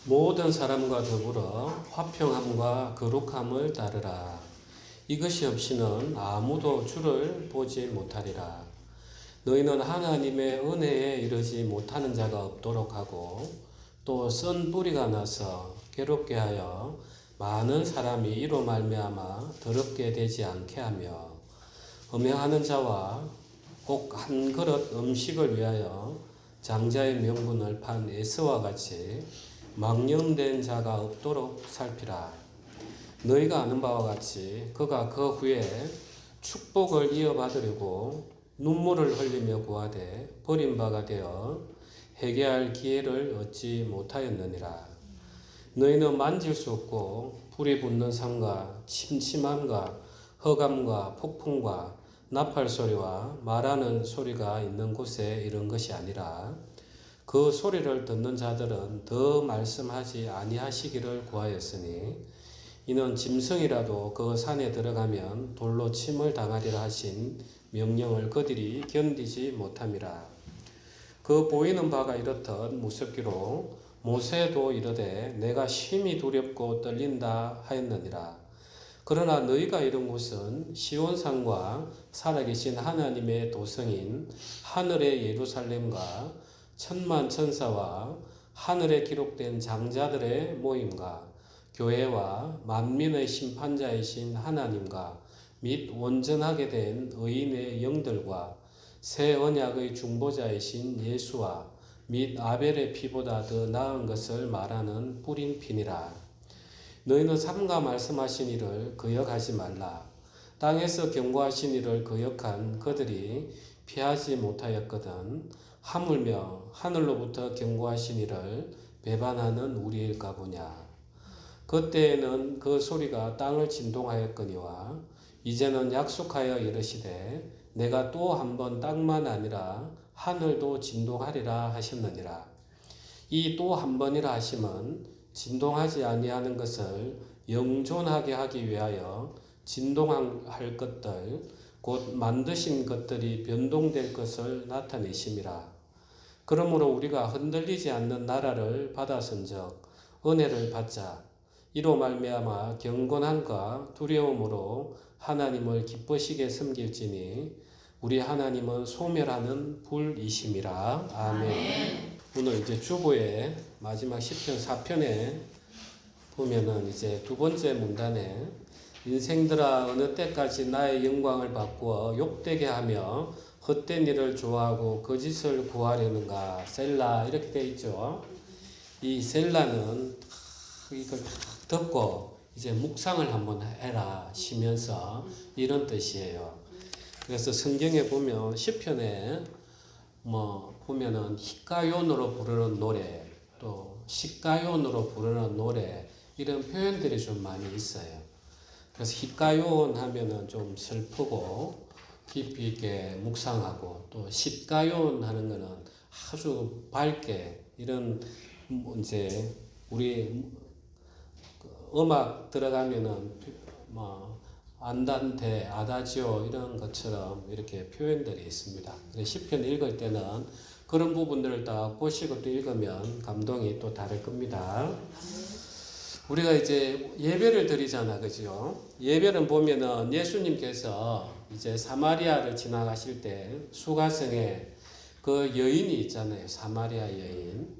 모든 사람과 더불어 화평함과 거룩함을 따르라. 이것이 없이는 아무도 주를 보지 못하리라. 너희는 하나님의 은혜에 이르지 못하는 자가 없도록 하고 또 쓴 뿌리가 나서 괴롭게 하여 많은 사람이 이로 말미암아 더럽게 되지 않게 하며 음행하는 자와 꼭 한 그릇 음식을 위하여 장자의 명분을 판 에서와 같이 망령된 자가 없도록 살피라. 너희가 아는 바와 같이 그가 그 후에 축복을 이어받으려고 눈물을 흘리며 구하되 버림바가 되어 회개할 기회를 얻지 못하였느니라. 너희는 만질 수 없고 불이 붙는 산과 침침함과 흑암과 폭풍과 나팔 소리와 말하는 소리가 있는 곳에 이른 것이 아니라 그 소리를 듣는 자들은 더 말씀하지 아니하시기를 구하였으니 이는 짐승이라도 그 산에 들어가면 돌로 침을 당하리라 하신 명령을 그들이 견디지 못함이라. 그 보이는 바가 이렇듯 무섭기로 모세도 이르되 내가 심히 두렵고 떨린다 하였느니라. 그러나 너희가 이른 곳은 시온산과 살아계신 하나님의 도성인 하늘의 예루살렘과 천만 천사와 하늘에 기록된 장자들의 모임과 교회와 만민의 심판자이신 하나님과 및 온전하게 된 의인의 영들과 새 언약의 중보자이신 예수와 및 아벨의 피보다 더 나은 것을 말하는 뿌린 피니라. 너희는 삼가 말씀하신 이를 거역하지 말라. 땅에서 경고하신 이를 거역한 그들이 피하지 못하였거든 하물며 하늘로부터 경고하신 이를 배반하는 우리일까 보냐. 그때에는 그 소리가 땅을 진동하였거니와 이제는 약속하여 이르시되 내가 또 한 번 땅만 아니라 하늘도 진동하리라 하셨느니라. 이 또 한 번이라 하심은 진동하지 아니하는 것을 영존하게 하기 위하여 진동할 것들 곧 만드신 것들이 변동될 것을 나타내심이라. 그러므로 우리가 흔들리지 않는 나라를 받았은즉 은혜를 받자. 이로 말미암아 경건함과 두려움으로 하나님을 기쁘시게 섬길지니 우리 하나님은 소멸하는 불이심이라. 아멘. 오늘 이제 주보의 마지막 시편 4편에 보면은 이제 두 번째 문단에 인생들아 어느 때까지 나의 영광을 바꾸어 욕되게 하며 헛된 일을 좋아하고 거짓을 구하려는가. 셀라 이렇게 되어 있죠. 이 셀라는 이걸 듣고 이제 묵상을 한번 해라 쉬면서 이런 뜻이에요. 그래서 성경에 보면 시편에 보면은 히가연으로 부르는 노래 또 시가연으로 부르는 노래 이런 표현들이 좀 많이 있어요. 그래서 히가연 하면은 좀 슬프고 깊이 있게 묵상하고 또 시가연 하는 거는 아주 밝게 이런 이제 우리 음악 들어가면은 안단테, 아다지오 이런 것처럼 이렇게 표현들이 있습니다. 시편 읽을 때는 그런 부분들을 다 보시고 또 읽으면 감동이 또 다를 겁니다. 우리가 이제 예배를 드리잖아, 그죠? 예배는 보면은 예수님께서 이제 사마리아를 지나가실 때 수가성에 그 여인이 있잖아요, 사마리아 여인.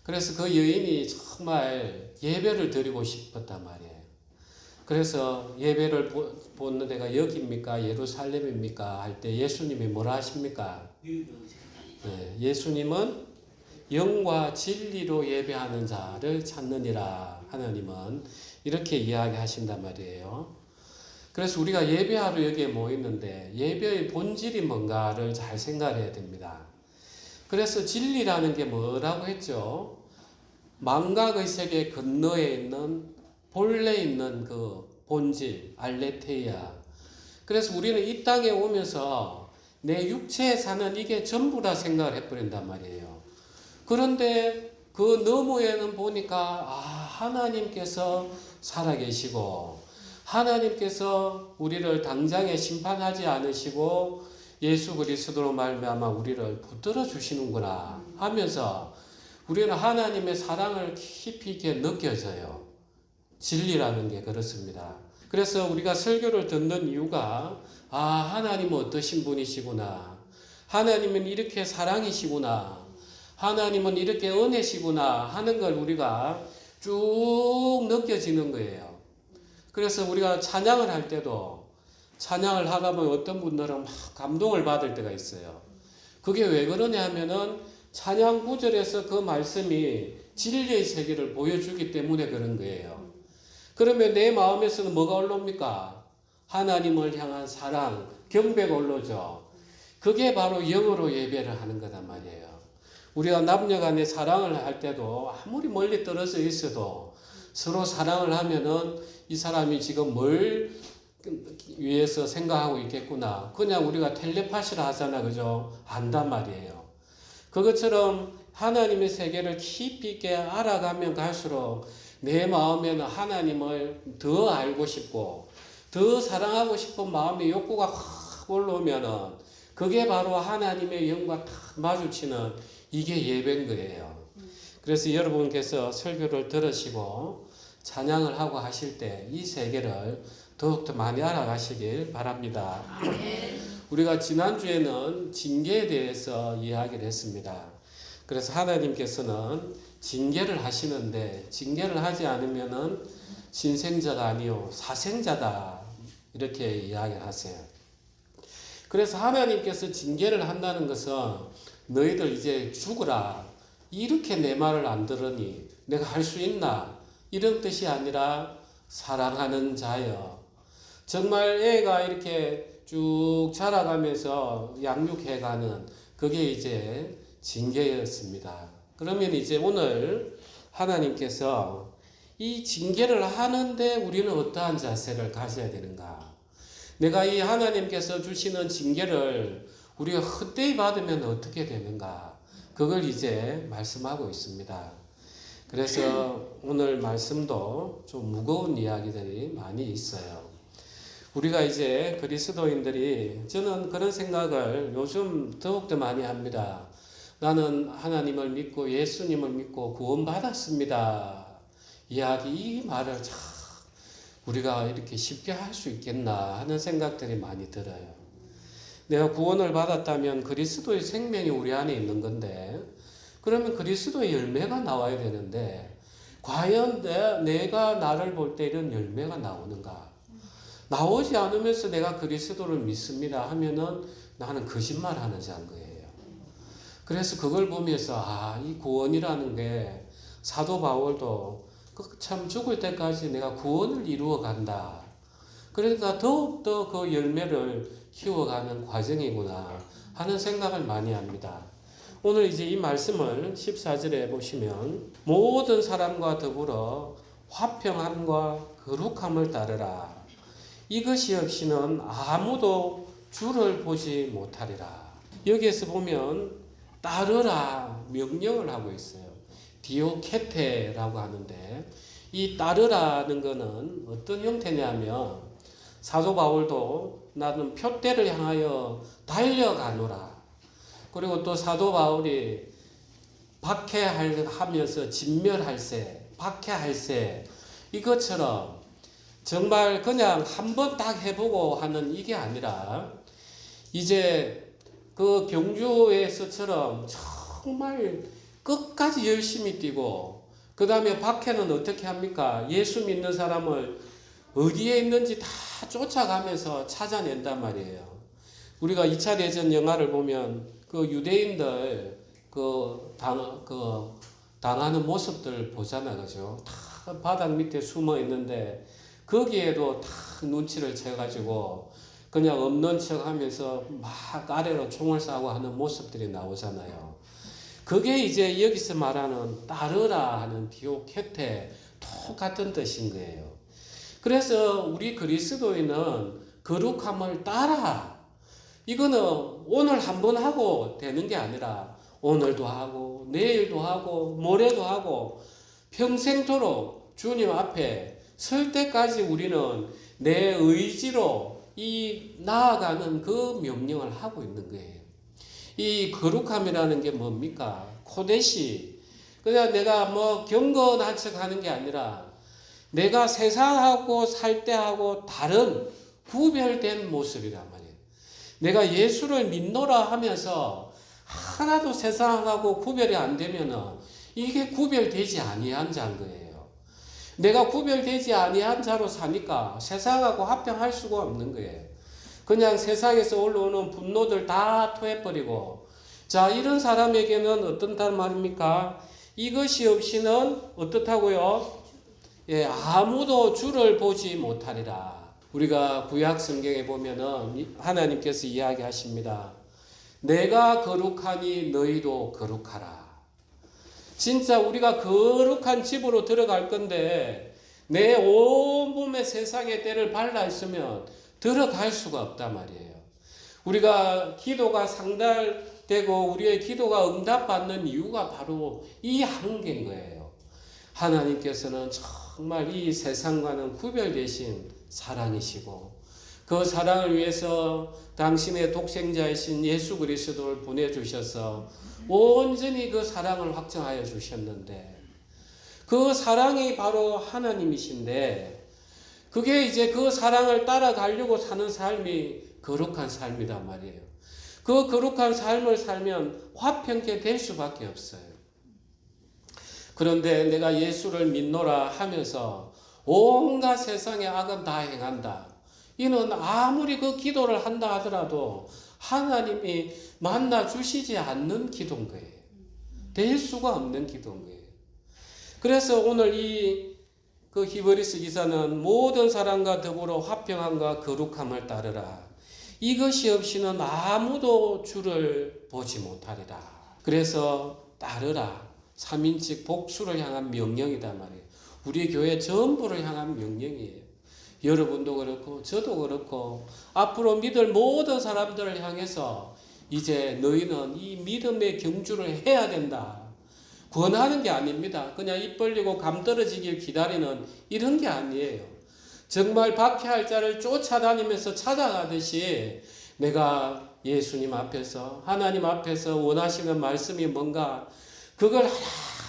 그래서 그 여인이 정말 예배를 드리고 싶었단 말이에요. 그래서 예배를 보는 데가 여기입니까? 예루살렘입니까? 할 때 예수님이 뭐라 하십니까? 네, 예수님은 영과 진리로 예배하는 자를 찾느니라. 하나님은 이렇게 이야기하신단 말이에요. 그래서 우리가 예배하러 여기에 모였는데 예배의 본질이 뭔가를 잘 생각해야 됩니다. 그래서 진리라는 게 뭐라고 했죠? 망각의 세계 건너에 있는 본래 있는 그 본질 알레테이아. 그래서 우리는 이 땅에 오면서 내 육체에 사는 이게 전부라 생각을 해버린단 말이에요. 그런데 그 너머에는 보니까 하나님께서 살아계시고 하나님께서 우리를 당장에 심판하지 않으시고 예수 그리스도로 말미암아 우리를 붙들어 주시는구나 하면서 우리는 하나님의 사랑을 깊이 있게 느껴져요. 진리라는 게 그렇습니다. 그래서 우리가 설교를 듣는 이유가 하나님은 어떠신 분이시구나. 하나님은 이렇게 사랑이시구나. 하나님은 이렇게 은혜시구나 하는 걸 우리가 쭉 느껴지는 거예요. 그래서 우리가 찬양을 할 때도 찬양을 하다 보면 어떤 분들은 막 감동을 받을 때가 있어요. 그게 왜 그러냐 하면은 찬양 구절에서 그 말씀이 진리의 세계를 보여주기 때문에 그런 거예요. 그러면 내 마음에서는 뭐가 올라옵니까? 하나님을 향한 사랑, 경배가 올라오죠. 그게 바로 영으로 예배를 하는 거단 말이에요. 우리가 남녀 간의 사랑을 할 때도 아무리 멀리 떨어져 있어도 서로 사랑을 하면은 이 사람이 지금 뭘 위해서 생각하고 있겠구나. 그냥 우리가 텔레파시를 하잖아. 그죠? 안단 말이에요. 그것처럼 하나님의 세계를 깊이 있게 알아가면 갈수록 내 마음에는 하나님을 더 알고 싶고 더 사랑하고 싶은 마음의 욕구가 확 올라오면은 그게 바로 하나님의 영과 딱 마주치는 이게 예배인 거예요. 그래서 여러분께서 설교를 들으시고 찬양을 하고 하실 때 이 세계를 더욱더 많이 알아가시길 바랍니다. 우리가 지난주에는 징계에 대해서 이야기를 했습니다. 그래서 하나님께서는 징계를 하시는데 징계를 하지 않으면은 신생자가 아니요 사생자다 이렇게 이야기를 하세요. 그래서 하나님께서 징계를 한다는 것은 너희들 이제 죽으라 이렇게 내 말을 안 들으니 내가 할 수 있나 이런 뜻이 아니라 사랑하는 자여. 정말 애가 이렇게 쭉 자라가면서 양육해가는 그게 이제 징계였습니다. 그러면 이제 오늘 하나님께서 이 징계를 하는데 우리는 어떠한 자세를 가져야 되는가? 내가 이 하나님께서 주시는 징계를 우리가 헛되이 받으면 어떻게 되는가? 그걸 이제 말씀하고 있습니다. 그래서 오늘 말씀도 좀 무거운 이야기들이 많이 있어요. 우리가 이제 그리스도인들이 저는 그런 생각을 요즘 더욱더 많이 합니다. 나는 하나님을 믿고 예수님을 믿고 구원받았습니다. 이 말을 참 우리가 이렇게 쉽게 할 수 있겠나 하는 생각들이 많이 들어요. 내가 구원을 받았다면 그리스도의 생명이 우리 안에 있는 건데 그러면 그리스도의 열매가 나와야 되는데 과연 내가 나를 볼 때 이런 열매가 나오는가? 나오지 않으면서 내가 그리스도를 믿습니다 하면은 나는 거짓말하는 자인 거예요. 그래서 그걸 보면서 이 구원이라는 게 사도 바울도 참 죽을 때까지 내가 구원을 이루어 간다. 그러니까 더욱더 그 열매를 키워가는 과정이구나 하는 생각을 많이 합니다. 오늘 이제 이 말씀을 14절에 보시면 모든 사람과 더불어 화평함과 거룩함을 따르라. 이것이 없이는 아무도 주를 보지 못하리라. 여기에서 보면 따르라 명령을 하고 있어요. 디오케테라고 하는데 이 따르라는 것은 어떤 형태냐면 사도 바울도 나는 표대를 향하여 달려가노라. 그리고 또 사도 바울이 박해하면서 진멸할세, 박해할세 이것처럼 정말 그냥 한번 딱 해보고 하는 이게 아니라 이제 그 경주에서처럼 정말 끝까지 열심히 뛰고 그 다음에 박해는 어떻게 합니까? 예수 믿는 사람을 어디에 있는지 다 쫓아가면서 찾아낸단 말이에요. 우리가 2차 대전 영화를 보면 그 유대인들 당하는 모습들 보잖아, 그죠? 다 바닥 밑에 숨어 있는데 거기에도 다 눈치를 채가지고 그냥 없는 척 하면서 막 아래로 총을 쏴고 하는 모습들이 나오잖아요. 그게 이제 여기서 말하는 따르라 하는 디오케테 똑같은 뜻인 거예요. 그래서 우리 그리스도인은 거룩함을 따라. 이거는 오늘 한번 하고 되는 게 아니라 오늘도 하고 내일도 하고 모레도 하고 평생토록 주님 앞에 설 때까지 우리는 내 의지로 이 나아가는 그 명령을 하고 있는 거예요. 이 거룩함이라는 게 뭡니까? 코데시. 그냥 내가 뭐 경건한 척 하는 게 아니라 내가 세상하고 살 때하고 다른 구별된 모습이란 말이에요. 내가 예수를 믿노라 하면서 하나도 세상하고 구별이 안 되면은 이게 구별되지 아니한 자인 거예요. 내가 구별되지 아니한 자로 사니까 세상하고 합병할 수가 없는 거예요. 그냥 세상에서 올라오는 분노들 다 토해버리고, 자, 이런 사람에게는 어떤단 말입니까? 이것이 없이는 어떻다고요? 예, 아무도 주를 보지 못하리라. 우리가 구약 성경에 보면은 하나님께서 이야기하십니다. 내가 거룩하니 너희도 거룩하라. 진짜 우리가 거룩한 집으로 들어갈 건데 내 온몸에 세상의 때를 발라 있으면 들어갈 수가 없단 말이에요. 우리가 기도가 상달되고 우리의 기도가 응답받는 이유가 바로 이 한계인 거예요. 하나님께서는 정말 이 세상과는 구별되신 사랑이시고 그 사랑을 위해서 당신의 독생자이신 예수 그리스도를 보내주셔서 온전히 그 사랑을 확정하여 주셨는데, 그 사랑이 바로 하나님이신데 그게 이제 그 사랑을 따라가려고 사는 삶이 거룩한 삶이란 말이에요. 그 거룩한 삶을 살면 화평케 될 수밖에 없어요. 그런데 내가 예수를 믿노라 하면서 온갖 세상의 악은 다 행한다. 이는 아무리 그 기도를 한다 하더라도 하나님이 만나 주시지 않는 기도인 거예요. 될 수가 없는 기도인 거예요. 그래서 오늘 그 히브리서 기사는 모든 사람과 더불어 화평함과 거룩함을 따르라. 이것이 없이는 아무도 주를 보지 못하리라. 그래서 따르라. 3인칭 복수를 향한 명령이단 말이에요. 우리 교회 전부를 향한 명령이에요. 여러분도 그렇고 저도 그렇고 앞으로 믿을 모든 사람들을 향해서 이제 너희는 이 믿음의 경주를 해야 된다. 권하는 게 아닙니다. 그냥 입 벌리고 감 떨어지길 기다리는 이런 게 아니에요. 정말 박해할 자를 쫓아다니면서 찾아가듯이 내가 예수님 앞에서 하나님 앞에서 원하시는 말씀이 뭔가 그걸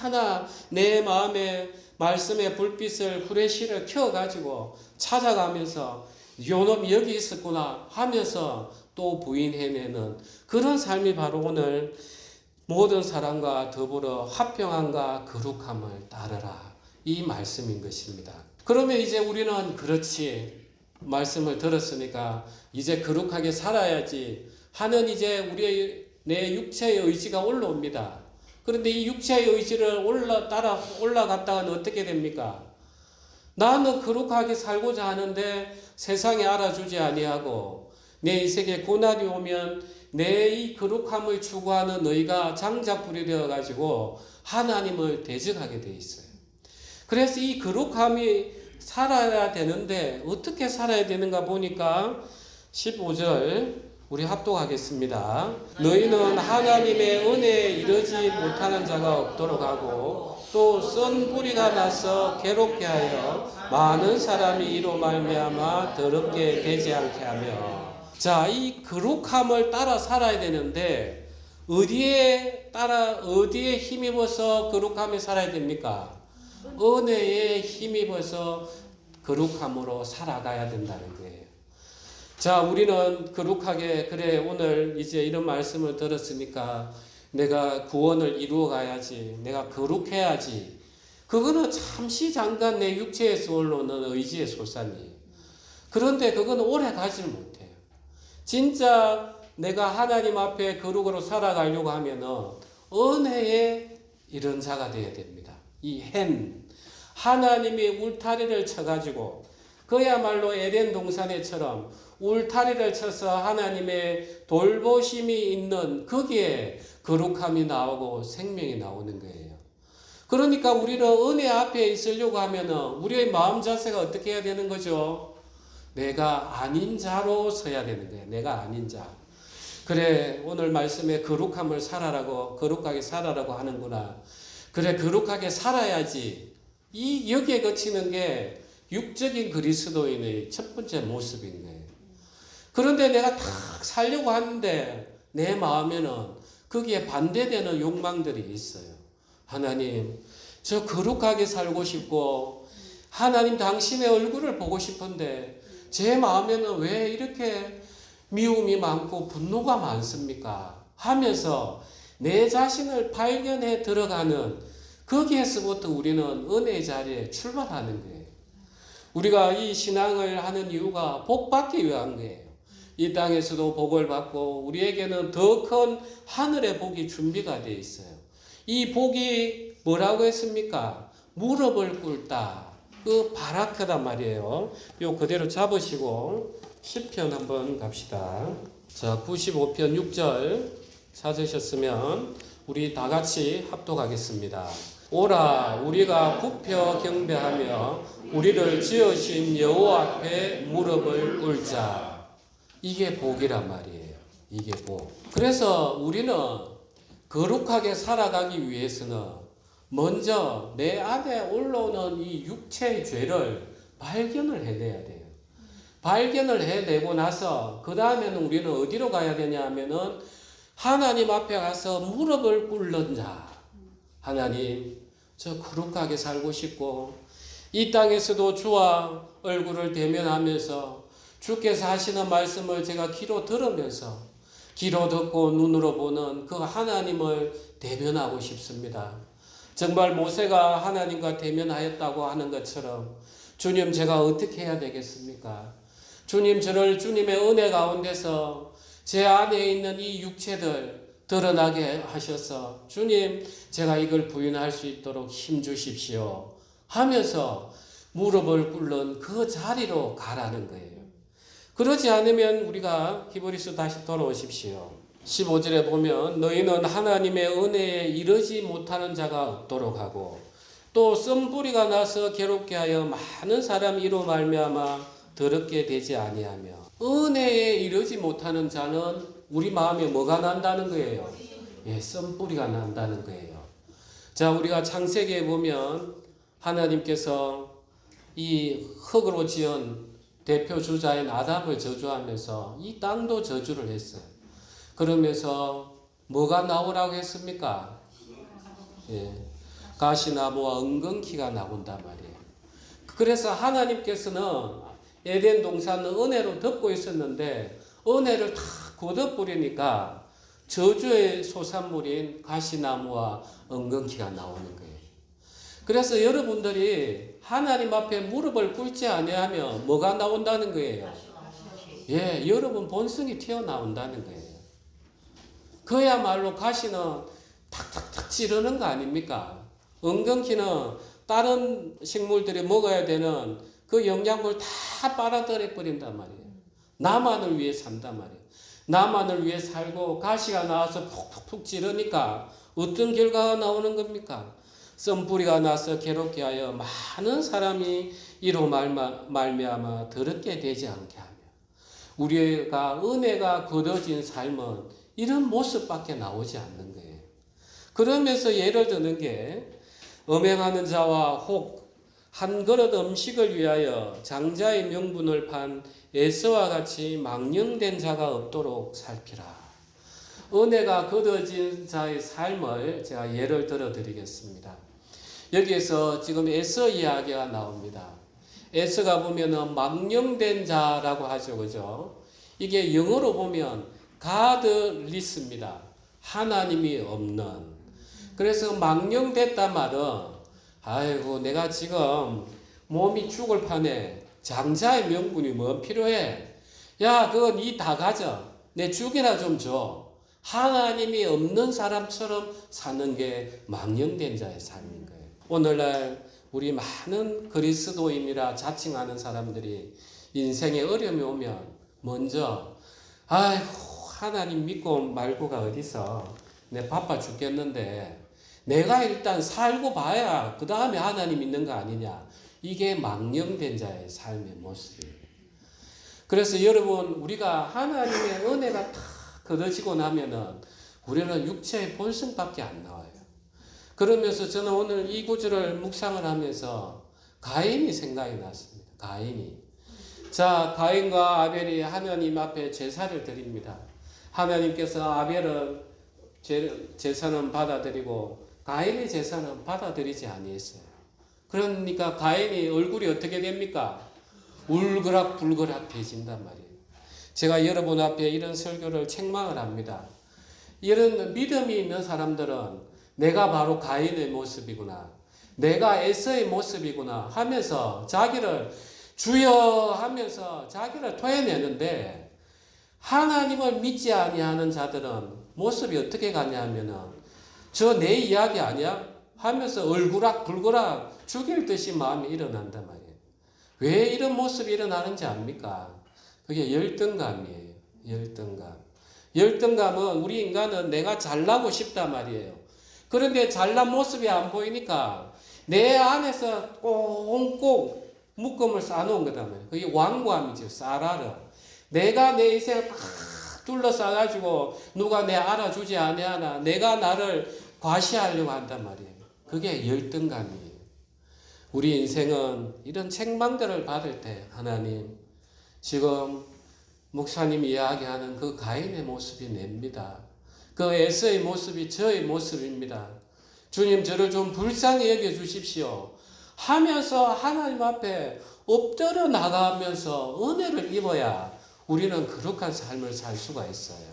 하나하나 내 마음에 말씀의 불빛을 후레쉬를 켜가지고 찾아가면서 요놈이 여기 있었구나 하면서 또 부인해내는 그런 삶이 바로 오늘 모든 사람과 더불어 화평함과 거룩함을 따르라 이 말씀인 것입니다. 그러면 이제 우리는 그렇지 말씀을 들었으니까 이제 거룩하게 살아야지 하는 이제 우리의 내 육체의 의지가 올라옵니다. 그런데 이 육체의 의지를 올라갔다가는 어떻게 됩니까? 나는 거룩하게 살고자 하는데 세상에 알아주지 아니하고 내 인생에 고난이 오면 내 이 거룩함을 추구하는 너희가 장작불이 되어가지고 하나님을 대적하게 돼 있어요. 그래서 이 거룩함이 살아야 되는데 어떻게 살아야 되는가 보니까 15절 우리 합독하겠습니다. 너희는 하나님의 은혜에 이르지 못하는 자가 없도록 하고 또 쓴 뿌리가 나서 괴롭게 하여 많은 사람이 이로 말미암아 더럽게 되지 않게 하며. 자, 이 거룩함을 따라 살아야 되는데 어디에 힘입어서 거룩함에 살아야 됩니까? 은혜에 힘입어서 거룩함으로 살아가야 된다는 거예요. 자, 우리는 거룩하게 그래 오늘 이제 이런 말씀을 들었으니까 내가 구원을 이루어 가야지, 내가 거룩해야지. 그거는 잠시 잠깐 내 육체에서 올라오는 의지의 솟아니. 그런데 그건 오래 가질 못해요. 진짜 내가 하나님 앞에 거룩으로 살아가려고 하면은 은혜의 이런 자가 되어야 됩니다. 이 햄, 하나님이 울타리를 쳐가지고 그야말로 에덴 동산에처럼 울타리를 쳐서 하나님의 돌보심이 있는 거기에 거룩함이 나오고 생명이 나오는 거예요. 그러니까 우리는 은혜 앞에 있으려고 하면은 우리의 마음 자세가 어떻게 해야 되는 거죠? 내가 아닌 자로 서야 되는 거예요. 내가 아닌 자. 그래, 오늘 말씀에 거룩함을 살아라고, 거룩하게 살아라고 하는구나. 그래, 거룩하게 살아야지. 여기에 거치는 게 육적인 그리스도인의 첫 번째 모습인 거예요. 그런데 내가 딱 살려고 하는데 내 마음에는 거기에 반대되는 욕망들이 있어요. 하나님, 저 거룩하게 살고 싶고 하나님 당신의 얼굴을 보고 싶은데 제 마음에는 왜 이렇게 미움이 많고 분노가 많습니까? 하면서 내 자신을 발견해 들어가는 거기에서부터 우리는 은혜의 자리에 출발하는 거예요. 우리가 이 신앙을 하는 이유가 복 받기 위한 거예요. 이 땅에서도 복을 받고 우리에게는 더 큰 하늘의 복이 준비가 되어 있어요. 이 복이 뭐라고 했습니까? 무릎을 꿇다. 그 바라크단 말이에요. 요 그대로 잡으시고 시편 한번 갑시다. 자, 95편 6절 찾으셨으면 우리 다 같이 합독하겠습니다. 오라 우리가 굽혀 경배하며 우리를 지으신 여호와 앞에 무릎을 꿇자. 이게 복이란 말이에요. 이게 복. 그래서 우리는 거룩하게 살아가기 위해서는 먼저 내 안에 올라오는 이 육체의 죄를 발견을 해내야 돼요. 발견을 해내고 나서 그 다음에는 우리는 어디로 가야 되냐 하면은 하나님 앞에 가서 무릎을 꿇는 자. 하나님, 저 거룩하게 살고 싶고 이 땅에서도 주와 얼굴을 대면하면서 주께서 하시는 말씀을 제가 귀로 들으면서 귀로 듣고 눈으로 보는 그 하나님을 대면하고 싶습니다. 정말 모세가 하나님과 대면하였다고 하는 것처럼 주님 제가 어떻게 해야 되겠습니까? 주님 저를 주님의 은혜 가운데서 제 안에 있는 이 육체들 드러나게 하셔서 주님 제가 이걸 부인할 수 있도록 힘 주십시오 하면서 무릎을 꿇는 그 자리로 가라는 거예요. 그러지 않으면 우리가 히브리서 다시 돌아오십시오. 15절에 보면 너희는 하나님의 은혜에 이르지 못하는 자가 없도록 하고 또 쓴뿌리가 나서 괴롭게 하여 많은 사람이 이로 말미암아 더럽게 되지 아니하며 은혜에 이르지 못하는 자는 우리 마음에 뭐가 난다는 거예요? 예, 쓴뿌리가 난다는 거예요. 자, 우리가 창세기에 보면 하나님께서 이 흙으로 지은 대표 주자인 아담을 저주하면서 이 땅도 저주를 했어요. 그러면서 뭐가 나오라고 했습니까? 예, 가시나무와 은근키가 나온단 말이에요. 그래서 하나님께서는 에덴 동산은 은혜로 덮고 있었는데 은혜를 다 걷어버리니까 저주의 소산물인 가시나무와 은근키가 나오는 거예요. 그래서 여러분들이 하나님 앞에 무릎을 꿇지 아니하면 뭐가 나온다는 거예요? 예, 여러분 본성이 튀어나온다는 거예요. 그야말로 가시는 탁탁탁 찌르는 거 아닙니까? 은근키는 다른 식물들이 먹어야 되는 그 영양물 다 빨아들여 버린단 말이에요. 나만을 위해 산단 말이에요. 나만을 위해 살고 가시가 나와서 푹푹푹 찌르니까 어떤 결과가 나오는 겁니까? 쓴뿌리가 나서 괴롭게 하여 많은 사람이 이로 말미암아 더럽게 되지 않게 하며 우리가 은혜가 거둬진 삶은 이런 모습밖에 나오지 않는 거예요. 그러면서 예를 드는 게 음행하는 자와 혹 한 그릇 음식을 위하여 장자의 명분을 판 에서와 같이 망령된 자가 없도록 살피라. 은혜가 거둬진 자의 삶을 제가 예를 들어 드리겠습니다. 여기에서 지금 에서 이야기가 나옵니다. 에서가 보면은 망령된 자라고 하죠. 그죠? 이게 영어로 보면 godless입니다. 하나님이 없는. 그래서 망령됐단 말은 아이고 내가 지금 몸이 죽을 판에 장자의 명분이 뭐 필요해? 야 그거 니 다 가져. 내 죽이나 좀 줘. 하나님이 없는 사람처럼 사는 게 망령된 자의 삶인 거예요. 오늘날 우리 많은 그리스도인이라 자칭하는 사람들이 인생에 어려움이 오면 먼저 아이고 하나님 믿고 말고가 어디서 내 바빠 죽겠는데 내가 일단 살고 봐야 그 다음에 하나님 있는 거 아니냐. 이게 망령된 자의 삶의 모습이에요. 그래서 여러분 우리가 하나님의 은혜가 다 거둬지고 나면은 우리는 육체의 본성밖에 안 나와요. 그러면서 저는 오늘 이 구절을 묵상을 하면서 가인이 생각이 났습니다. 가인이. 자, 가인과 아벨이 하나님 앞에 제사를 드립니다. 하나님께서 아벨은 제사는 받아들이고 가인의 제사는 받아들이지 아니했어요. 그러니까 가인이 얼굴이 어떻게 됩니까? 울그락불그락해진단 말이에요. 제가 여러분 앞에 이런 설교를 책망을 합니다. 이런 믿음이 있는 사람들은 내가 바로 가인의 모습이구나, 내가 에서의 모습이구나 하면서 자기를 주여 하면서 자기를 토해내는데, 하나님을 믿지 아니하는 자들은 모습이 어떻게 가냐 하면은 저 내 이야기 아니야? 하면서 얼굴락불그락 죽일 듯이 마음이 일어난단 말이에요. 왜 이런 모습이 일어나는지 압니까? 그게 열등감이에요. 열등감. 열등감은 우리 인간은 내가 잘나고 싶단 말이에요. 그런데 잘난 모습이 안 보이니까 내 안에서 꽁꽁 묶음을 쌓아놓은 거단 말이에요. 그게 완고함이죠. 사라르. 내가 내 인생을 막 둘러싸가지고 누가 내 알아주지 아니하나, 내가 나를 과시하려고 한단 말이에요. 그게 열등감이에요. 우리 인생은 이런 책망들을 받을 때 하나님, 지금 목사님이 이야기하는 그 가인의 모습이 냅니다. 그 에서의 모습이 저의 모습입니다. 주님, 저를 좀 불쌍히 여겨주십시오 하면서 하나님 앞에 엎드려 나가면서 은혜를 입어야 우리는 거룩한 삶을 살 수가 있어요.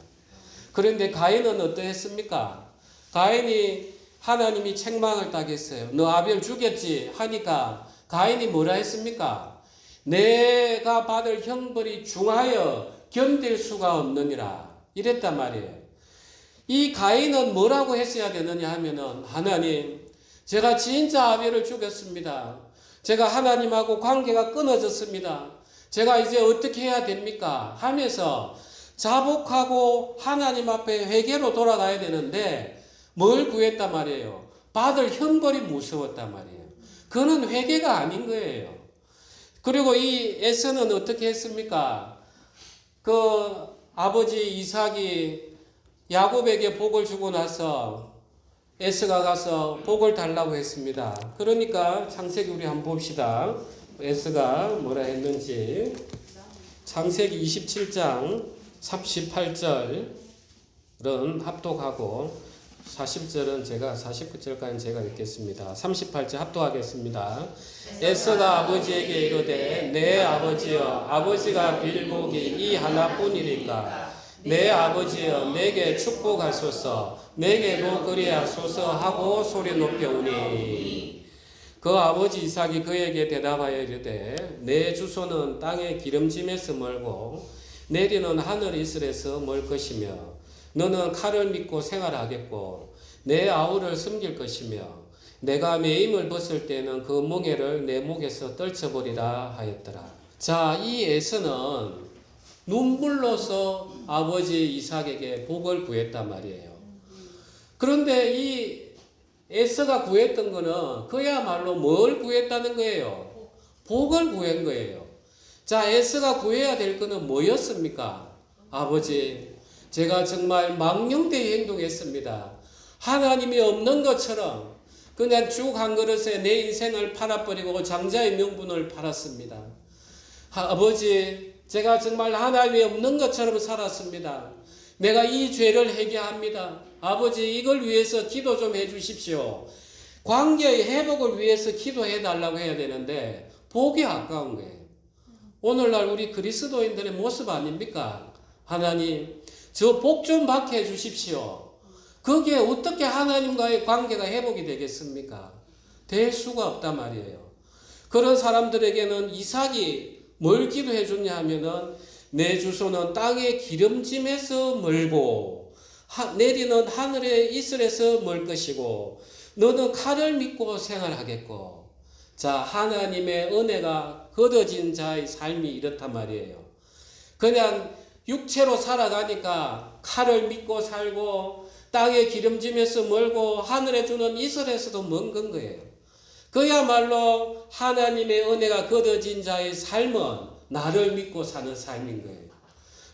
그런데 가인은 어떠했습니까? 가인이 하나님이 책망을 딱 했어요. 너 아벨 죽였지 하니까 가인이 뭐라 했습니까? 내가 받을 형벌이 중하여 견딜 수가 없느니라 이랬단 말이에요. 이 가인은 뭐라고 했어야 되느냐 하면은, 하나님, 제가 진짜 아벨을 죽였습니다. 제가 하나님하고 관계가 끊어졌습니다. 제가 이제 어떻게 해야 됩니까? 하면서 자복하고 하나님 앞에 회개로 돌아가야 되는데 뭘 구했단 말이에요? 받을 형벌이 무서웠단 말이에요. 그는 회개가 아닌 거예요. 그리고 이 에서는 어떻게 했습니까? 그 아버지 이삭이 야곱에게 복을 주고 나서 에서가 가서 복을 달라고 했습니다. 그러니까 창세기 우리 한번 봅시다. 에서가 뭐라 했는지. 창세기 27장 38절은 합독하고 40절은 제가 49절까지 제가 읽겠습니다. 38절 합독하겠습니다. 에서가 아버지에게 이르되 내 아버지여, 아버지가 빌 복이 이 하나뿐이니까 내 아버지여 내게 축복하소서, 내게도 그리하소서 하고 소리 높여오니, 그 아버지 이삭이 그에게 대답하여 이르되 내 주소는 땅의 기름짐에서 멀고 내리는 하늘 이슬에서 멀 것이며 너는 칼을 믿고 생활하겠고 내 아우를 섬길 것이며 내가 매임을 벗을 때는 그 멍에를 내 목에서 떨쳐버리라 하였더라. 자, 이 에서는 눈물로서 아버지 이삭에게 복을 구했단 말이에요. 그런데 이 에서가 구했던 거는 그야말로 뭘 구했다는 거예요? 복을 구한 거예요. 자, 에서가 구해야 될 거는 뭐였습니까? 아버지, 제가 정말 망령되이 행동했습니다. 하나님이 없는 것처럼 그냥 죽 한 그릇에 내 인생을 팔아버리고 장자의 명분을 팔았습니다. 아버지, 제가 정말 하나님이 없는 것처럼 살았습니다. 내가 이 죄를 회개합니다. 아버지, 이걸 위해서 기도 좀 해주십시오. 관계의 회복을 위해서 기도해 달라고 해야 되는데 복이 아까운 거예요. 오늘날 우리 그리스도인들의 모습 아닙니까? 하나님, 저 복 좀 받게 해주십시오. 거기에 어떻게 하나님과의 관계가 회복이 되겠습니까? 될 수가 없단 말이에요. 그런 사람들에게는 이삭이 뭘 기도해 줬냐 하면은 내 주소는 땅의 기름짐에서 멀고 내리는 하늘의 이슬에서 멀 것이고 너는 칼을 믿고 생활하겠고. 자, 하나님의 은혜가 거둬진 자의 삶이 이렇단 말이에요. 그냥 육체로 살아가니까 칼을 믿고 살고 땅의 기름짐에서 멀고 하늘에 주는 이슬에서도 먼 건 거예요. 그야말로 하나님의 은혜가 거둬진 자의 삶은 나를 믿고 사는 삶인 거예요.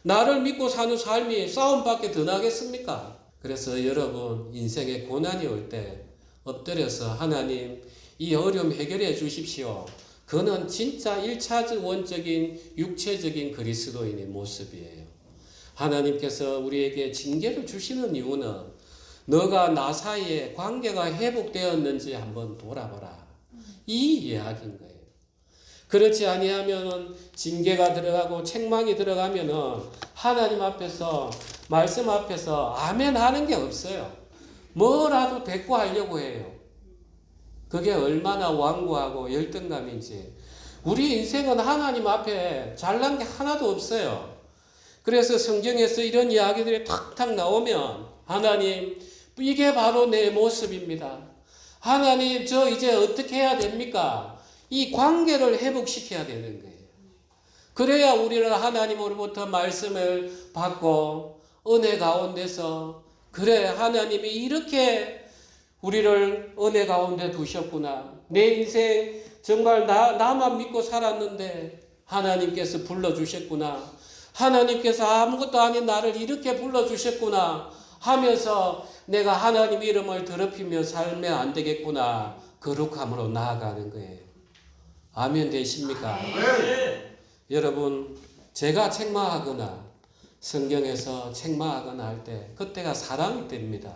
나를 믿고 사는 삶이 싸움밖에 더 나겠습니까? 그래서 여러분, 인생에 고난이 올 때 엎드려서 하나님, 이 어려움 해결해 주십시오. 그는 진짜 1차 원적인 육체적인 그리스도인의 모습이에요. 하나님께서 우리에게 징계를 주시는 이유는 너가 나 사이에 관계가 회복되었는지 한번 돌아보라. 이 이야기인 거예요. 그렇지 아니하면 징계가 들어가고 책망이 들어가면은 하나님 앞에서 말씀 앞에서 아멘 하는 게 없어요. 뭐라도 대꾸하려고 해요. 그게 얼마나 완고하고 열등감인지. 우리 인생은 하나님 앞에 잘난 게 하나도 없어요. 그래서 성경에서 이런 이야기들이 탁탁 나오면 하나님 이게 바로 내 모습입니다. 하나님 저 이제 어떻게 해야 됩니까? 이 관계를 회복시켜야 되는 거예요. 그래야 우리는 하나님으로부터 말씀을 받고 은혜 가운데서 그래 하나님이 이렇게 우리를 은혜 가운데 두셨구나. 내 인생 정말 나만 믿고 살았는데 하나님께서 불러주셨구나. 하나님께서 아무것도 아닌 나를 이렇게 불러주셨구나 하면서 내가 하나님 이름을 더럽히며 살면 안 되겠구나. 거룩함으로 나아가는 거예요. 아멘 되십니까? 여러분 제가 책망하거나 성경에서 책망하거나 할 때 그때가 사랑이 됩니다.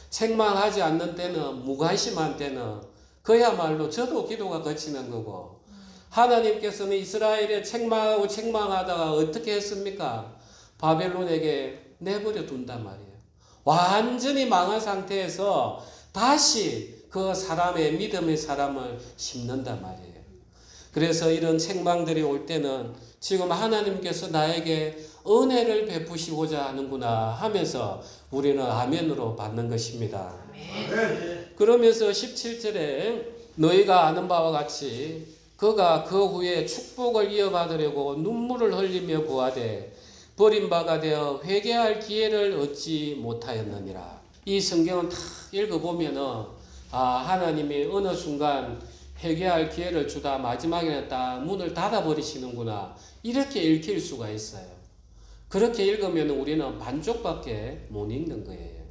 책망하지 않는 때는 무관심한 때는 그야말로 저도 기도가 거치는 거고 하나님께서는 이스라엘에 책망하고 책망하다가 어떻게 했습니까? 바벨론에게 내버려 둔단 말이에요. 완전히 망한 상태에서 다시 그 사람의 믿음의 사람을 심는단 말이에요. 그래서 이런 책망들이 올 때는 지금 하나님께서 나에게 은혜를 베푸시고자 하는구나 하면서 우리는 아멘으로 받는 것입니다. 아멘. 그러면서 17절에 너희가 아는 바와 같이 그가 그 후에 축복을 이어받으려고 눈물을 흘리며 구하되 버림바가 되어 회개할 기회를 얻지 못하였느니라. 이 성경은 다 읽어보면은 하나님이 어느 순간 회개할 기회를 주다 마지막에는 딱 문을 닫아버리시는구나 이렇게 읽힐 수가 있어요. 그렇게 읽으면 우리는 반쪽밖에 못 읽는 거예요.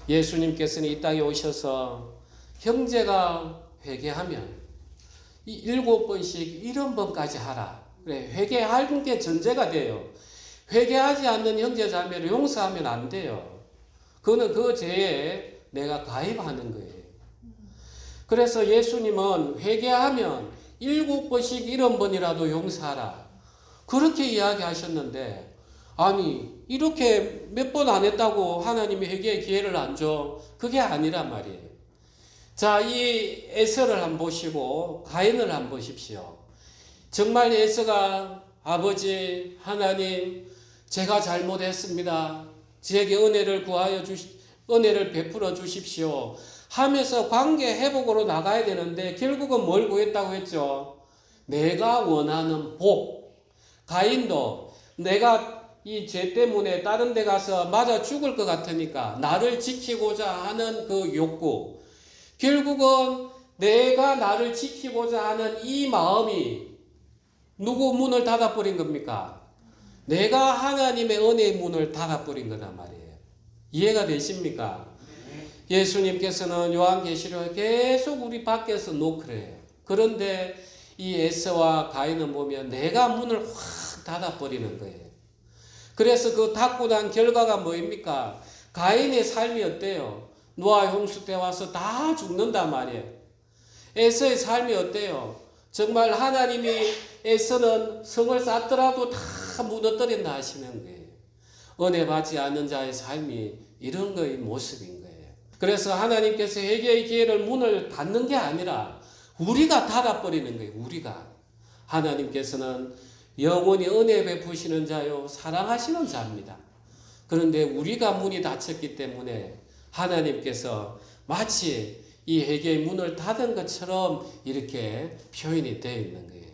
예수님께서는 이 땅에 오셔서 형제가 회개하면 7번씩 70번까지 하라. 그래, 회개하는 게 전제가 돼요. 회개하지 않는 형제 자매를 용서하면 안 돼요. 그거는 그 죄에 내가 가입하는 거예요. 그래서 예수님은 회개하면 7번씩 70번이라도 용서하라. 그렇게 이야기하셨는데 아니 이렇게 몇 번 안 했다고 하나님이 회개의 기회를 안 줘? 그게 아니란 말이에요. 자, 이 에서를 한번 보시고 가인을 한번 보십시오. 정말 에서가 아버지 하나님 제가 잘못했습니다. 제게 은혜를 베풀어 주십시오. 하면서 관계 회복으로 나가야 되는데 결국은 뭘 구했다고 했죠? 내가 원하는 복. 가인도 내가 이 죄 때문에 다른 데 가서 맞아 죽을 것 같으니까 나를 지키고자 하는 그 욕구. 결국은 내가 나를 지키고자 하는 이 마음이 누구 문을 닫아버린 겁니까? 내가 하나님의 은혜의 문을 닫아버린 거단 말이에요. 이해가 되십니까? 예수님께서는 요한계시록에 계속 우리 밖에서 노크래요. 그런데 이 에서와 가인은 보면 내가 문을 확 닫아버리는 거예요. 그래서 그 닫고 난 결과가 뭐입니까? 가인의 삶이 어때요? 노아 홍수 때 와서 다 죽는단 말이에요. 에서의 삶이 어때요? 정말 하나님이 에서는 성을 쌓더라도 다 무너뜨린다 하시는 거예요. 은혜 받지 않는 자의 삶이 이런 거의 모습인 거예요. 그래서 하나님께서 회개의 기회를 문을 닫는 게 아니라 우리가 닫아버리는 거예요. 우리가. 하나님께서는 영원히 은혜 베푸시는 자요 사랑하시는 자입니다. 그런데 우리가 문이 닫혔기 때문에 하나님께서 마치 이 회개의 문을 닫은 것처럼 이렇게 표현이 되어 있는 거예요.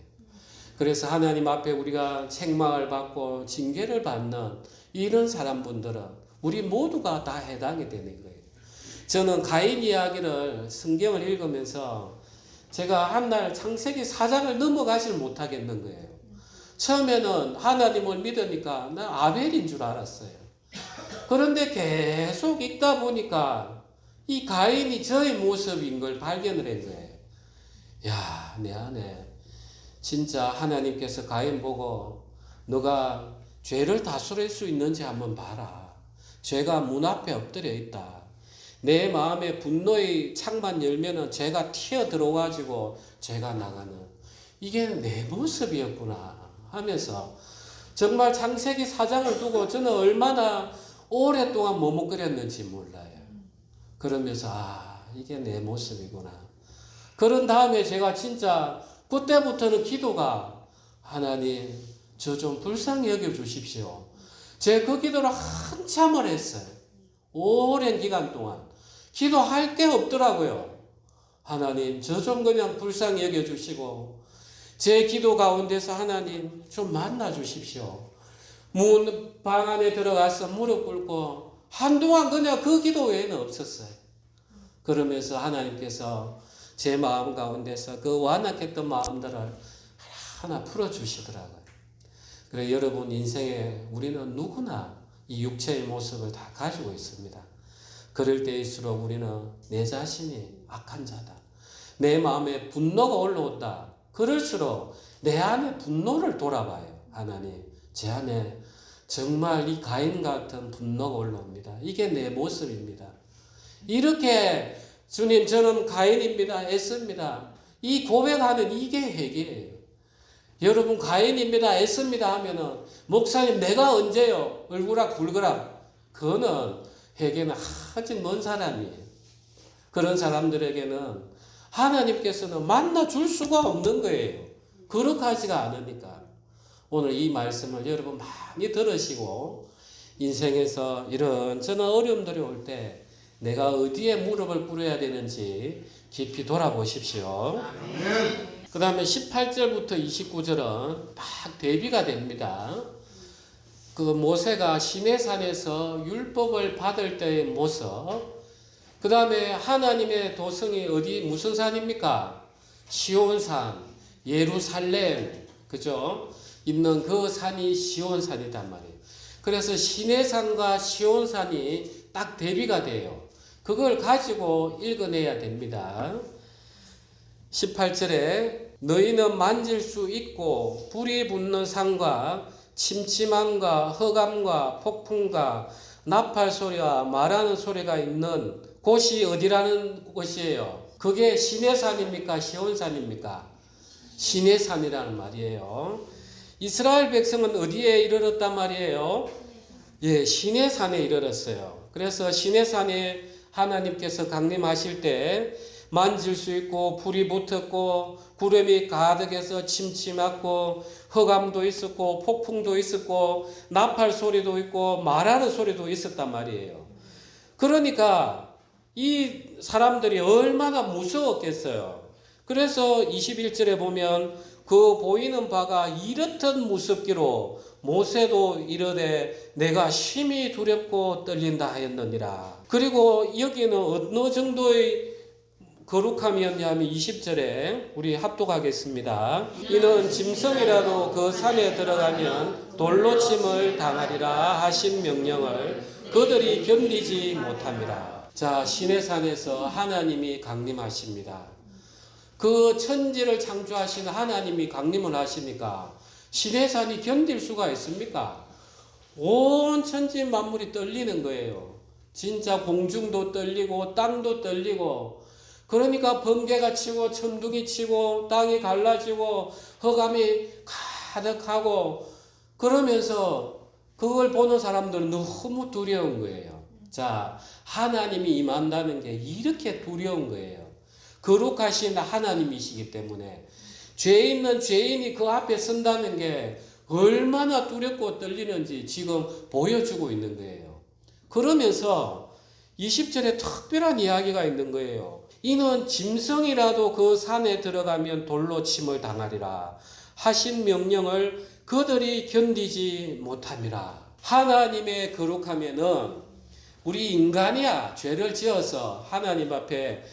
그래서 하나님 앞에 우리가 책망을 받고 징계를 받는 이런 사람분들은 우리 모두가 다 해당이 되는 거예요. 저는 가인 이야기를 성경을 읽으면서 제가 한날 창세기 4장을 넘어가질 못하겠는 거예요. 처음에는 하나님을 믿으니까 나 아벨인 줄 알았어요. 그런데 계속 읽다 보니까 이 가인이 저의 모습인 걸 발견을 한 거예요. 야, 내 안에 진짜 하나님께서 가인 보고 너가 죄를 다스릴 수 있는지 한번 봐라. 죄가 문 앞에 엎드려 있다. 내 마음에 분노의 창만 열면은 죄가 튀어 들어가지고 죄가 나가는 이게 내 모습이었구나 하면서 정말 창세기 4장을 두고 저는 얼마나 오랫동안 머뭇거렸는지 몰라요. 그러면서 이게 내 모습이구나. 그런 다음에 제가 진짜 그때부터는 기도가 하나님 저 좀 불쌍히 여겨주십시오. 제가 그 기도를 한참을 했어요. 오랜 기간 동안. 기도할 게 없더라고요. 하나님 저 좀 그냥 불쌍히 여겨주시고 제 기도 가운데서 하나님 좀 만나주십시오. 방 안에 들어가서 무릎 꿇고 한동안 그냥 그 기도 외에는 없었어요. 그러면서 하나님께서 제 마음 가운데서 그 완악했던 마음들을 하나 풀어주시더라고요. 그래 여러분 인생에 우리는 누구나 이 육체의 모습을 다 가지고 있습니다. 그럴 때일수록 우리는 내 자신이 악한 자다. 내 마음에 분노가 올라온다. 그럴수록 내 안에 분노를 돌아봐요. 하나님 제 안에 정말 이 가인 같은 분노가 올라옵니다. 이게 내 모습입니다. 이렇게 주님 저는 가인입니다. 애씁니다. 이 고백하는 이게 회개예요. 여러분 가인입니다. 애씁니다 하면은 목사님 내가 언제요? 얼굴아 굵으라. 그거는 회개는 아주 먼 사람이에요. 그런 사람들에게는 하나님께서는 만나줄 수가 없는 거예요. 거룩하지가 않으니까. 오늘 이 말씀을 여러분 많이 들으시고 인생에서 이런저런 어려움들이 올 때 내가 어디에 무릎을 꿇어야 되는지 깊이 돌아보십시오. 그 다음에 18절부터 29절은 막 대비가 됩니다. 그 모세가 시내산에서 율법을 받을 때의 모습, 그 다음에 하나님의 도성이 무슨 산입니까? 시온산, 예루살렘, 그죠? 있는 그 산이 시온산이단 말이에요. 그래서 시내산과 시온산이 딱 대비가 돼요. 그걸 가지고 읽어내야 됩니다. 18절에 너희는 만질 수 있고 불이 붙는 산과 침침함과 흑암과 폭풍과 나팔 소리와 말하는 소리가 있는 곳이 어디라는 곳이에요? 그게 시내산입니까? 시온산입니까? 시내산이라는 말이에요. 이스라엘 백성은 어디에 이르렀단 말이에요? 예, 시내산에 이르렀어요. 그래서 시내산에 하나님께서 강림하실 때 만질 수 있고 불이 붙었고 구름이 가득해서 침침하고 흑암도 있었고 폭풍도 있었고 나팔 소리도 있고 말하는 소리도 있었단 말이에요. 그러니까 이 사람들이 얼마나 무서웠겠어요. 그래서 21절에 보면 그 보이는 바가 이렇듯 무섭기로 모세도 이르되 내가 심히 두렵고 떨린다 하였느니라. 그리고 여기는 어느 정도의 거룩함이었냐면 20절에 우리 합독하겠습니다. 이는 짐승이라도 그 산에 들어가면 돌로 침을 당하리라 하신 명령을 그들이 견디지 못함이라. 자, 시내산에서 하나님이 강림하십니다. 그 천지를 창조하신 하나님이 강림을 하시니까 시내산이 견딜 수가 있습니까? 온 천지 만물이 떨리는 거예요. 진짜 공중도 떨리고 땅도 떨리고 그러니까 번개가 치고 천둥이 치고 땅이 갈라지고 흑암이 가득하고 그러면서 그걸 보는 사람들은 너무 두려운 거예요. 자, 하나님이 임한다는 게 이렇게 두려운 거예요. 거룩하신 하나님이시기 때문에 죄 있는 죄인이 그 앞에 선다는 게 얼마나 두렵고 떨리는지 지금 보여주고 있는 거예요. 그러면서 20절에 특별한 이야기가 있는 거예요. 이는 짐승이라도 그 산에 들어가면 돌로 침을 당하리라 하신 명령을 그들이 견디지 못함이라. 하나님의 거룩하면은 우리 인간이야 죄를 지어서 하나님 앞에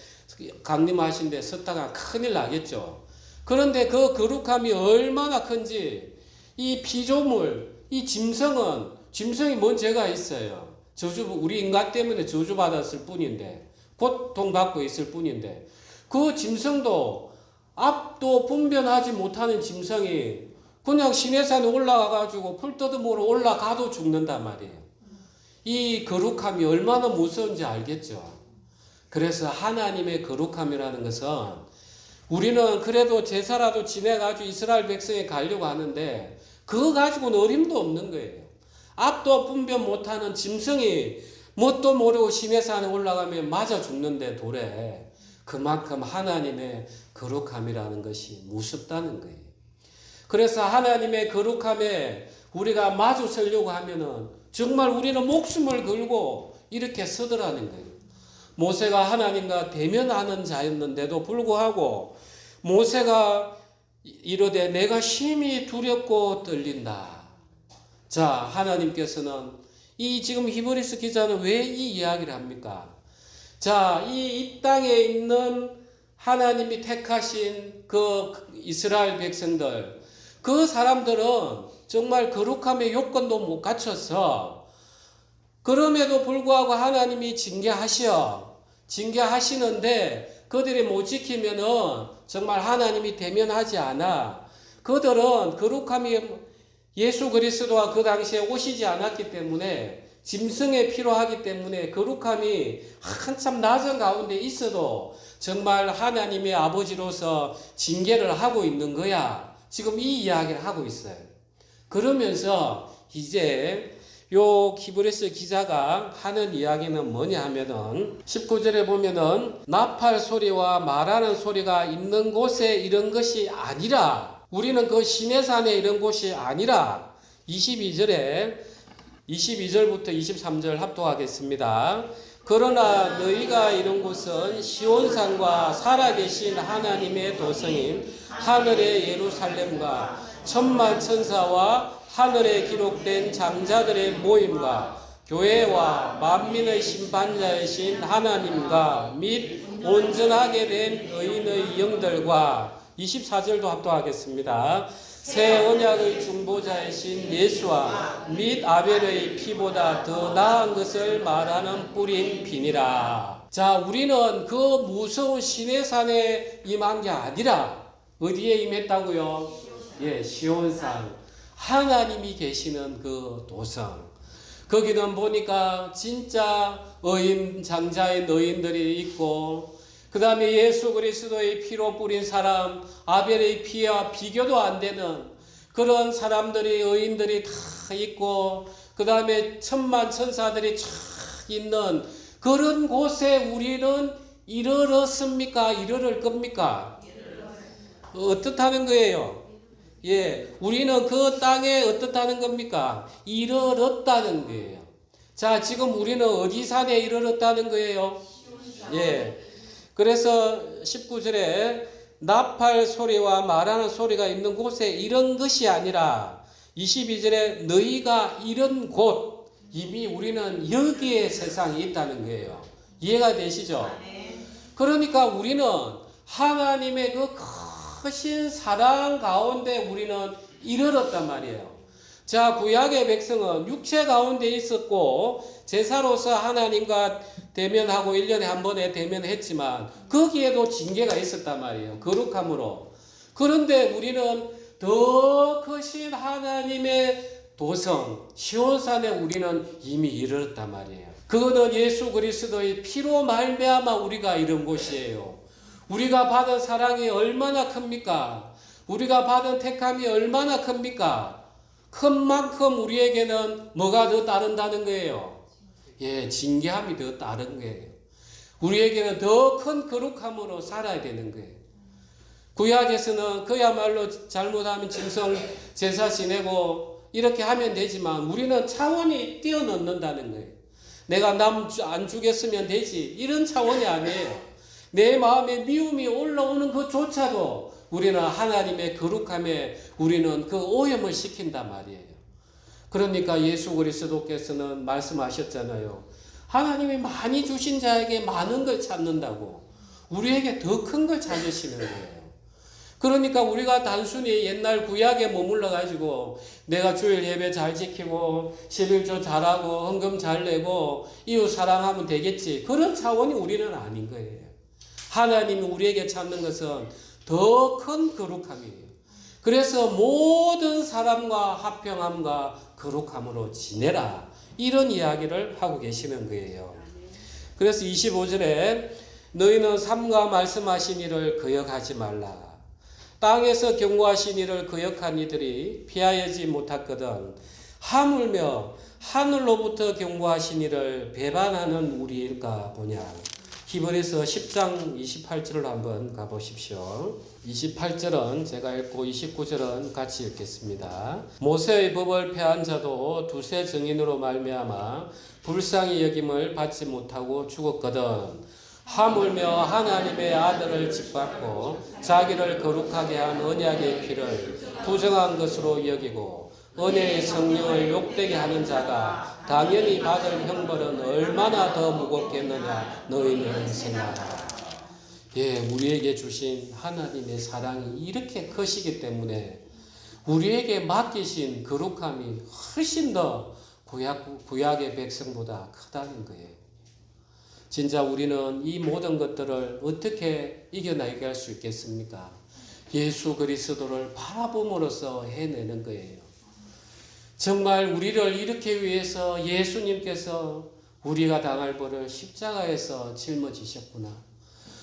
강림하신 데 섰다가 큰일 나겠죠. 그런데 그 거룩함이 얼마나 큰지 이 피조물, 이 짐승이 뭔 죄가 있어요. 우리 인간 때문에 저주받았을 뿐인데 고통받고 있을 뿐인데 그 짐승도 앞도 분변하지 못하는 짐승이 그냥 시내산에 올라가가지고 풀 뜯어먹으러 올라가도 죽는단 말이에요. 이 거룩함이 얼마나 무서운지 알겠죠. 그래서 하나님의 거룩함이라는 것은 우리는 그래도 제사라도 지내가지고 이스라엘 백성에 가려고 하는데 그거 가지고는 어림도 없는 거예요. 앞도 분별 못하는 짐승이 뭣도 모르고 시내산에 올라가면 맞아 죽는데 돌에 그만큼 하나님의 거룩함이라는 것이 무섭다는 거예요. 그래서 하나님의 거룩함에 우리가 마주 서려고 하면은 정말 우리는 목숨을 걸고 이렇게 서더라는 거예요. 모세가 하나님과 대면하는 자였는데도 불구하고 모세가 이르되 내가 심히 두렵고 떨린다. 자, 하나님께서는 이 지금 히브리서 기자는 왜 이 이야기를 합니까? 자, 이 땅에 있는 하나님이 택하신 그 이스라엘 백성들, 그 사람들은 정말 거룩함의 요건도 못 갖춰서 그럼에도 불구하고 하나님이 징계하시는데 그들이 못 지키면은 정말 하나님이 대면하지 않아. 그들은 거룩함이 예수 그리스도가 그 당시에 오시지 않았기 때문에 짐승에 필요하기 때문에 거룩함이 한참 낮은 가운데 있어도 정말 하나님의 아버지로서 징계를 하고 있는 거야. 지금 이 이야기를 하고 있어요. 그러면서 이제 요 히브리서 기자가 하는 이야기는 뭐냐 하면은 19절에 보면은 나팔 소리와 말하는 소리가 있는 곳에 이런 것이 아니라 우리는 그 시내산에 이런 곳이 아니라 22절부터 23절 합독하겠습니다. 그러나 너희가 이런 곳은 시온산과 살아계신 하나님의 도성인 하늘의 예루살렘과 천만 천사와 하늘에 기록된 장자들의 모임과 교회와 만민의 심판자이신 하나님과 및 온전하게 된 의인의 영들과 24절도 합독하겠습니다. 새 언약의 중보자이신 예수와 및 아벨의 피보다 더 나은 것을 말하는 뿌린 비니라. 자, 우리는 그 무서운 시내산에 임한 게 아니라 어디에 임했다고요? 예, 시온산. 하나님이 계시는 그 도성. 거기는 보니까 진짜 장자의 의인들이 있고 그 다음에 예수 그리스도의 피로 뿌린 사람, 아벨의 피와 비교도 안 되는 그런 사람들이, 의인들이 다 있고, 그 다음에 천만 천사들이 쫙 있는 그런 곳에 우리는 이르렀습니까? 이르를 겁니까? 어떻다는 거예요? 예, 우리는 그 땅에 어떻다는 겁니까? 이르렀다는 거예요. 자, 지금 우리는 어디 산에 이르렀다는 거예요? 예. 그래서 19절에 나팔 소리와 말하는 소리가 있는 곳에 이런 것이 아니라 22절에 너희가 이런 곳, 이미 우리는 여기에 세상에 있다는 거예요. 이해가 되시죠? 그러니까 우리는 하나님의 그 크신 사랑 가운데 우리는 이르렀단 말이에요. 자, 구약의 백성은 육체 가운데 있었고 제사로서 하나님과 대면하고 1년에 한 번에 대면했지만 거기에도 징계가 있었단 말이에요. 거룩함으로. 그런데 우리는 더 크신 하나님의 도성 시온산에 우리는 이미 이르렀단 말이에요. 그거는 예수 그리스도의 피로 말미암아 우리가 이른 곳이에요. 우리가 받은 사랑이 얼마나 큽니까? 우리가 받은 택함이 얼마나 큽니까? 큰 만큼 우리에게는 뭐가 더 따른다는 거예요? 예, 징계함이 더 따른 거예요. 우리에게는 더 큰 거룩함으로 살아야 되는 거예요. 구약에서는 그야말로 잘못하면 짐승 제사 지내고 이렇게 하면 되지만 우리는 차원이 뛰어넘는다는 거예요. 내가 남 안 죽였으면 되지 이런 차원이 아니에요. 내 마음에 미움이 올라오는 그조차도 우리는 하나님의 거룩함에 우리는 그 오염을 시킨단 말이에요. 그러니까 예수 그리스도께서는 말씀하셨잖아요. 하나님이 많이 주신 자에게 많은 걸 찾는다고. 우리에게 더 큰 걸 찾으시는 거예요. 그러니까 우리가 단순히 옛날 구약에 머물러 가지고 내가 주일 예배 잘 지키고 11조 잘하고 헌금 잘 내고 이웃 사랑하면 되겠지. 그런 차원이 우리는 아닌 거예요. 하나님이 우리에게 찾는 것은 더 큰 거룩함이에요. 그래서 모든 사람과 화평함과 거룩함으로 지내라. 이런 이야기를 하고 계시는 거예요. 그래서 25절에 너희는 삼가 말씀하신 이를 거역하지 말라. 땅에서 경고하신 이를 거역한 이들이 피하여지 못하거든 하물며 하늘로부터 경고하신 이를 배반하는 우리일까 보냐. 히브리서 10장 28절을 한번 가보십시오. 28절은 제가 읽고 29절은 같이 읽겠습니다. 모세의 법을 폐한 자도 두세 증인으로 말미암아 불쌍히 여김을 받지 못하고 죽었거든 하물며 하나님의 아들을 짓밟고 자기를 거룩하게 한 언약의 피를 부정한 것으로 여기고 은혜의 성령을 욕되게 하는 자가 당연히 받을 형벌은 얼마나 더 무겁겠느냐 너희는 생각하라. 예, 우리에게 주신 하나님의 사랑이 이렇게 크시기 때문에 우리에게 맡기신 거룩함이 훨씬 더 구약의 백성보다 크다는 거예요. 진짜 우리는 이 모든 것들을 어떻게 이겨내게 할 수 있겠습니까? 예수 그리스도를 바라봄으로써 해내는 거예요. 정말 우리를 이렇게 위해서 예수님께서 우리가 당할 벌을 십자가에서 짊어지셨구나.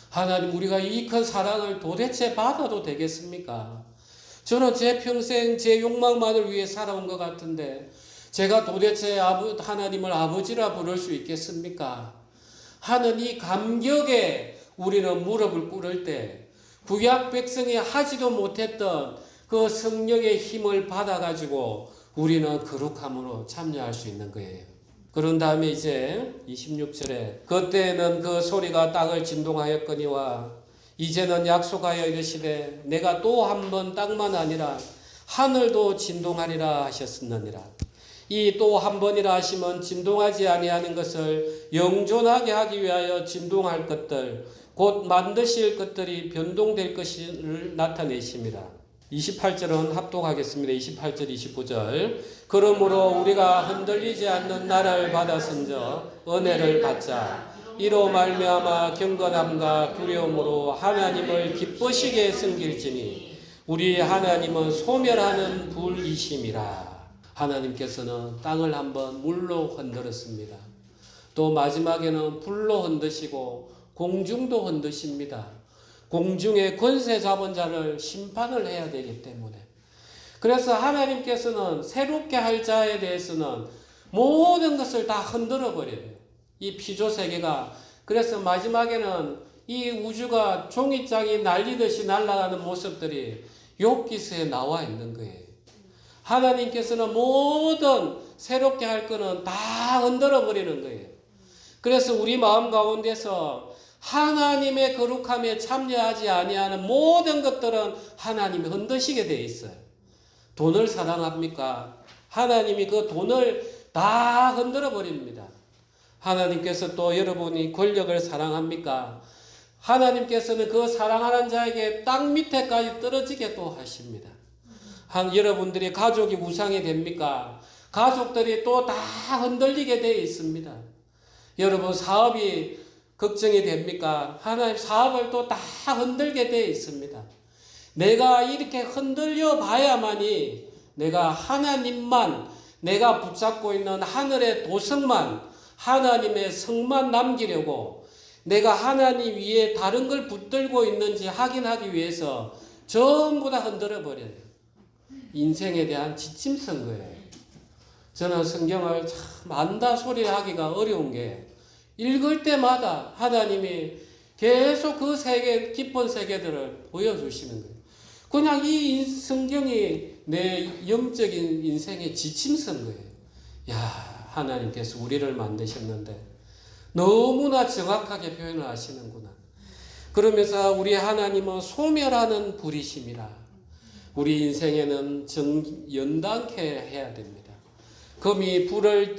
하나님, 우리가 이 큰 사랑을 도대체 받아도 되겠습니까? 저는 제 평생 제 욕망만을 위해 살아온 것 같은데 제가 도대체 하나님을 아버지라 부를 수 있겠습니까? 하는 이 감격에 우리는 무릎을 꿇을 때 구약 백성이 하지도 못했던 그 성령의 힘을 받아가지고 우리는 거룩함으로 참여할 수 있는 거예요. 그런 다음에 이제 26절에 그때에는 그 소리가 땅을 진동하였거니와 이제는 약속하여 이르시되 내가 또 한 번 땅만 아니라 하늘도 진동하리라 하셨느니라. 이 또 한 번이라 하시면 진동하지 아니하는 것을 영존하게 하기 위하여 진동할 것들 곧 만드실 것들이 변동될 것을 나타내십니다. 28절은 합독하겠습니다. 28절 29절 그러므로 우리가 흔들리지 않는 나라를 받았은저 은혜를 받자. 이로 말미암아 경건함과 두려움으로 하나님을 기쁘시게 섬길지니 우리 하나님은 소멸하는 불이심이라. 하나님께서는 땅을 한번 물로 흔들었습니다. 또 마지막에는 불로 흔드시고 공중도 흔드십니다. 공중의 권세 잡은 자를 심판을 해야 되기 때문에. 그래서 하나님께서는 새롭게 할 자에 대해서는 모든 것을 다 흔들어 버려요. 이 피조 세계가. 그래서 마지막에는 이 우주가 종이장이 날리듯이 날아가는 모습들이 욥기서에 나와 있는 거예요. 하나님께서는 모든 새롭게 할 거는 다 흔들어 버리는 거예요. 그래서 우리 마음 가운데서 하나님의 거룩함에 참여하지 아니하는 모든 것들은 하나님이 흔드시게 되어 있어요. 돈을 사랑합니까? 하나님이 그 돈을 다 흔들어 버립니다. 하나님께서 또 여러분이 권력을 사랑합니까? 하나님께서는 그 사랑하는 자에게 땅 밑에까지 떨어지게 또 하십니다. 여러분들이 가족이 우상이 됩니까? 가족들이 또 다 흔들리게 되어 있습니다. 여러분 사업이 걱정이 됩니까? 하나님 사업을 또 다 흔들게 되어 있습니다. 내가 이렇게 흔들려 봐야만이 내가 하나님만, 내가 붙잡고 있는 하늘의 도성만, 하나님의 성만 남기려고 내가 하나님 위에 다른 걸 붙들고 있는지 확인하기 위해서 전부 다 흔들어 버려요. 인생에 대한 지침서인 거예요. 저는 성경을 참 안다 소리 하기가 어려운 게 읽을 때마다 하나님이 계속 그 세계, 깊은 세계들을 보여주시는 거예요. 그냥 이 성경이 내 영적인 인생의 지침서인 거예요. 야, 하나님께서 우리를 만드셨는데 너무나 정확하게 표현을 하시는구나. 그러면서 우리 하나님은 소멸하는 불이심이라. 우리 인생에는 연단케 해야 됩니다. 금이 불을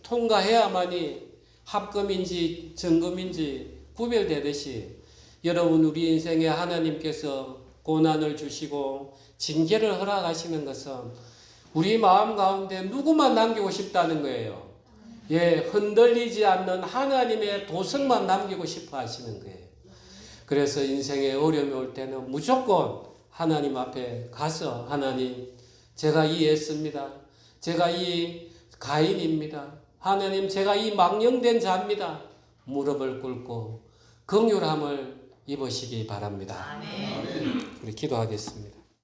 통과해야만이 합금인지 정금인지 구별되듯이 여러분 우리 인생에 하나님께서 고난을 주시고 징계를 허락하시는 것은 우리 마음 가운데 누구만 남기고 싶다는 거예요. 예, 흔들리지 않는 하나님의 도성만 남기고 싶어 하시는 거예요. 그래서 인생에 어려움이 올 때는 무조건 하나님 앞에 가서 하나님 제가 이해했습니다. 제가 이 가인입니다. 하나님 제가 이 망령된 자입니다. 무릎을 꿇고 긍휼함을 입으시기 바랍니다. 우리 기도하겠습니다.